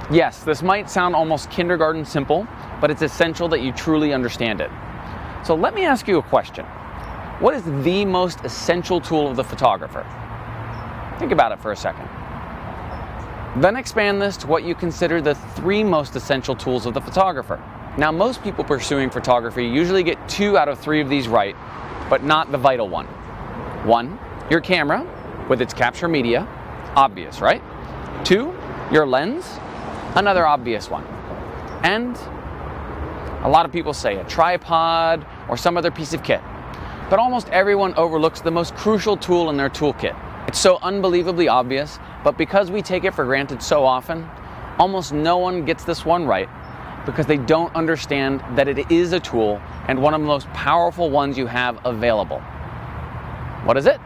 Yes, this might sound almost kindergarten simple, but it's essential that you truly understand it. So let me ask you a question. What is the most essential tool of the photographer? Think about it for a second. Then expand this to what you consider the 3 most essential tools of the photographer. Now, most people pursuing photography usually get 2 out of 3 of these right, but not the vital one. 1, your camera with its capture media, obvious, right? 2, your lens, another obvious one. And a lot of people say a tripod or some other piece of kit. But almost everyone overlooks the most crucial tool in their toolkit. It's so unbelievably obvious, but because we take it for granted so often, almost no one gets this one right because they don't understand that it is a tool and one of the most powerful ones you have available. What is it?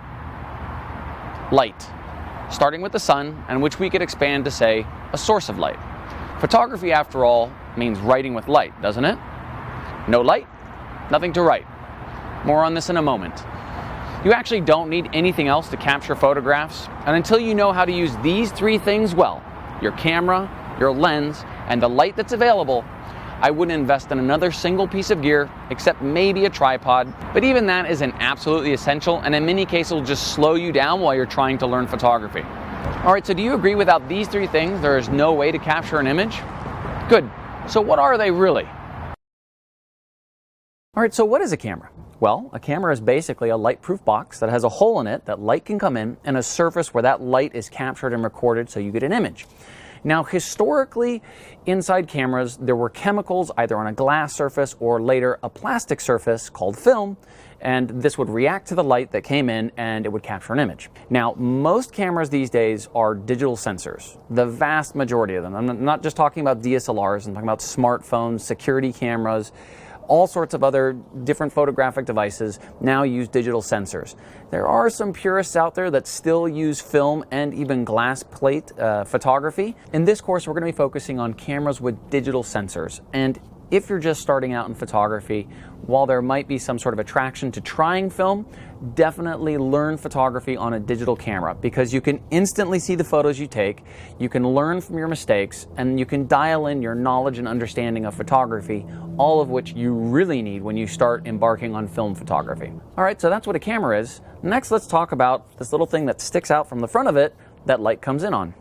Light. Starting with the sun, and which we could expand to say a source of light. Photography, after all, means writing with light, doesn't it? No light, nothing to write. More on this in a moment. You actually don't need anything else to capture photographs, and until you know how to use these 3 things well, your camera, your lens, and the light that's available, I wouldn't invest in another single piece of gear except maybe a tripod, but even that isn't absolutely essential, and in many cases will just slow you down while you're trying to learn photography. Alright, so do you agree without these 3 things there is no way to capture an image? Good. So what are they really? Alright, so what is a camera? Well, a camera is basically a light-proof box that has a hole in it that light can come in and a surface where that light is captured and recorded so you get an image. Now, historically, inside cameras, there were chemicals either on a glass surface or later a plastic surface called film, and this would react to the light that came in and it would capture an image. Now, most cameras these days are digital sensors, the vast majority of them. I'm not just talking about DSLRs, I'm talking about smartphones, security cameras, all sorts of other different photographic devices now use digital sensors. There are some purists out there that still use film and even glass plate photography. In this course, we're going to be focusing on cameras with digital sensors. And if you're just starting out in photography, while there might be some sort of attraction to trying film, definitely learn photography on a digital camera because you can instantly see the photos you take, you can learn from your mistakes, and you can dial in your knowledge and understanding of photography, all of which you really need when you start embarking on film photography. All right, so that's what a camera is. Next, let's talk about this little thing that sticks out from the front of it that light comes in on.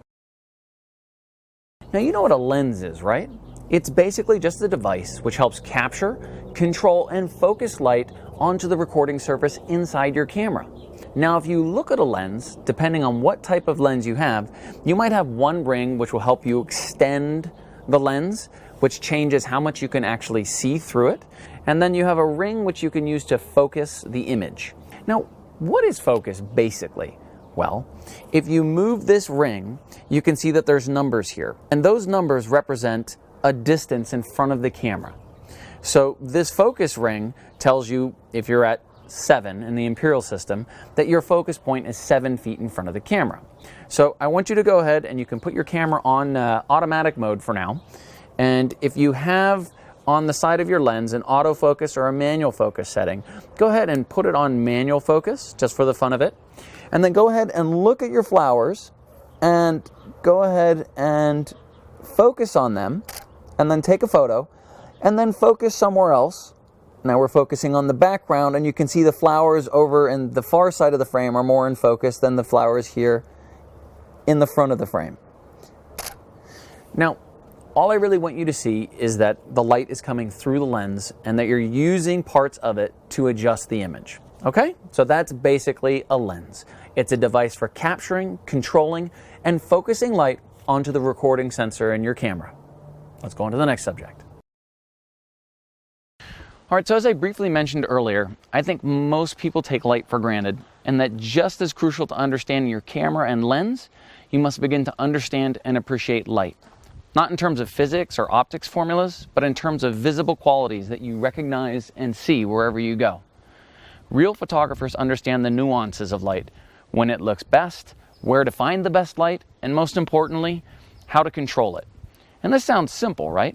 Now, you know what a lens is, right? It's basically just a device which helps capture, control, and focus light onto the recording surface inside your camera. Now, if you look at a lens, depending on what type of lens you have, you might have one ring which will help you extend the lens, which changes how much you can actually see through it. And then you have a ring which you can use to focus the image. Now, what is focus basically? Well, if you move this ring, you can see that there's numbers here. And those numbers represent a distance in front of the camera. So this focus ring tells you, if you're at 7 in the imperial system, that your focus point is 7 feet in front of the camera. So I want you to go ahead and you can put your camera on automatic mode for now. And if you have on the side of your lens an autofocus or a manual focus setting, go ahead and put it on manual focus just for the fun of it. And then go ahead and look at your flowers and go ahead and focus on them. And then take a photo, and then focus somewhere else. Now we're focusing on the background, and you can see the flowers over in the far side of the frame are more in focus than the flowers here in the front of the frame. Now, all I really want you to see is that the light is coming through the lens and that you're using parts of it to adjust the image. Okay? So that's basically a lens. It's a device for capturing, controlling, and focusing light onto the recording sensor in your camera. Let's go on to the next subject. All right, so as I briefly mentioned earlier, I think most people take light for granted, and that just as crucial to understanding your camera and lens, you must begin to understand and appreciate light. Not in terms of physics or optics formulas, but in terms of visible qualities that you recognize and see wherever you go. Real photographers understand the nuances of light, when it looks best, where to find the best light, and most importantly, how to control it. And this sounds simple, right?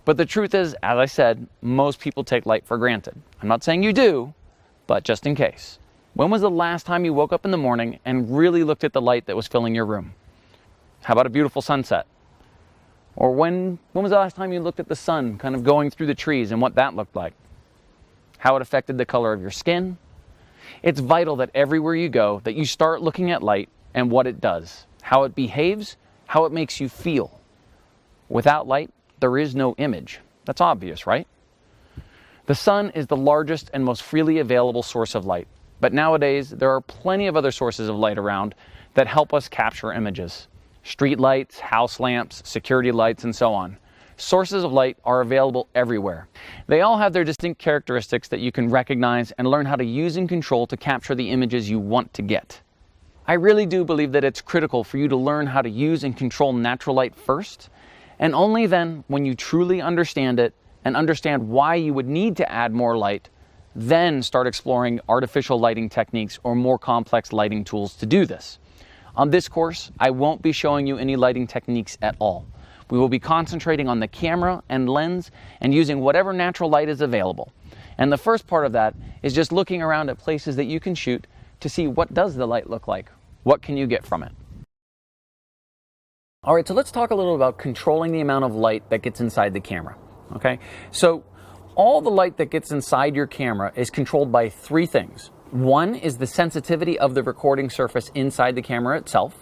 But the truth is, as I said, most people take light for granted. I'm not saying you do, but just in case. When was the last time you woke up in the morning and really looked at the light that was filling your room? How about a beautiful sunset? Or when was the last time you looked at the sun kind of going through the trees and what that looked like? How it affected the color of your skin? It's vital that everywhere you go that you start looking at light and what it does, how it behaves, how it makes you feel. Without light, there is no image. That's obvious, right? The sun is the largest and most freely available source of light, but nowadays there are plenty of other sources of light around that help us capture images. Street lights, house lamps, security lights, and so on. Sources of light are available everywhere. They all have their distinct characteristics that you can recognize and learn how to use and control to capture the images you want to get. I really do believe that it's critical for you to learn how to use and control natural light first, and only then, when you truly understand it and understand why you would need to add more light, then start exploring artificial lighting techniques or more complex lighting tools to do this. On this course, I won't be showing you any lighting techniques at all. We will be concentrating on the camera and lens and using whatever natural light is available. And the first part of that is just looking around at places that you can shoot to see what does the light look like. What can you get from it? All right, so let's talk a little about controlling the amount of light that gets inside the camera. Okay, so all the light that gets inside your camera is controlled by three things. One is the sensitivity of the recording surface inside the camera itself.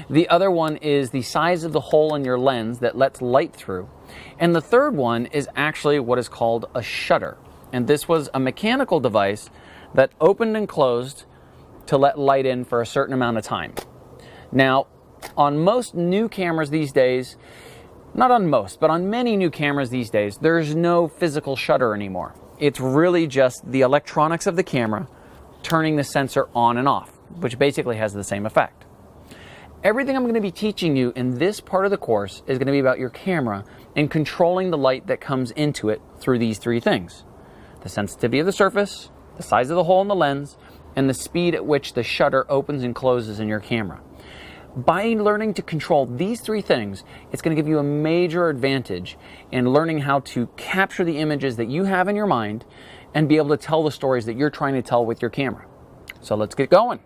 The other one is the size of the hole in your lens that lets light through. And the third one is actually what is called a shutter. And this was a mechanical device that opened and closed to let light in for a certain amount of time. Now, on most new cameras these days, not on most, but on many new cameras these days, there's no physical shutter anymore. It's really just the electronics of the camera turning the sensor on and off, which basically has the same effect. Everything I'm going to be teaching you in this part of the course is going to be about your camera and controlling the light that comes into it through these three things: the sensitivity of the surface, the size of the hole in the lens, and the speed at which the shutter opens and closes in your camera. By learning to control these three things, it's going to give you a major advantage in learning how to capture the images that you have in your mind and be able to tell the stories that you're trying to tell with your camera. So let's get going.